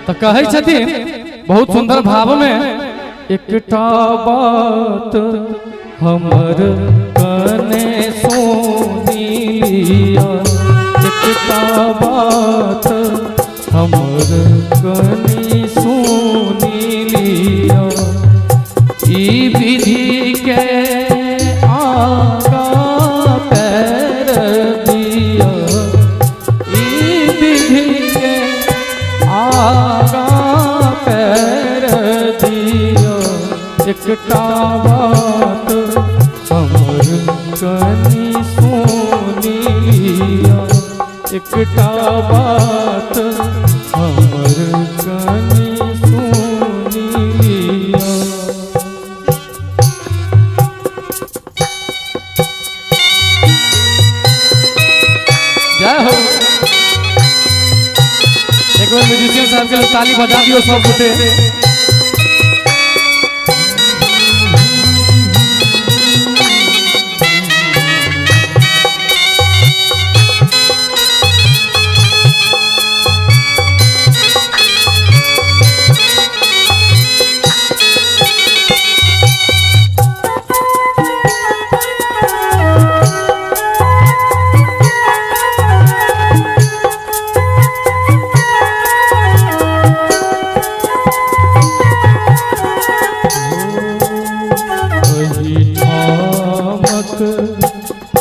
तो कहे छथिन बहुत सुंदर भाव में, एकटा बात हमर कने सुनी लिया, एकटा बात हमर कने सुनी लिया, ई विधि के आगा पैर दिया, ई विधि के आगा पैर दिया, एकटा बात हमर कनी सुनी लिया, एकटा बात हमर कनी सुनी लिया। जय हो। एक बार म्यूजिशियन साहब के लिए ताली बजा दियो सब उठे।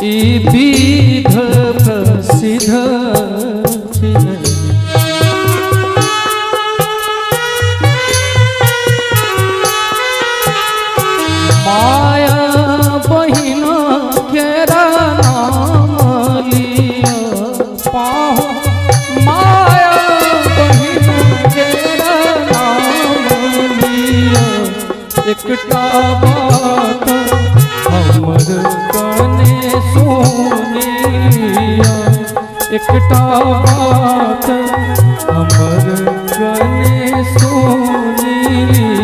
ई विध प्रसिद्ध माया बहिना केरा नाम लिया, पाहो माया बहिना केरा नाम लिया, एकटा बात हमर कने सुनी लिया, एकटा बात हमर कने सुनी लिया।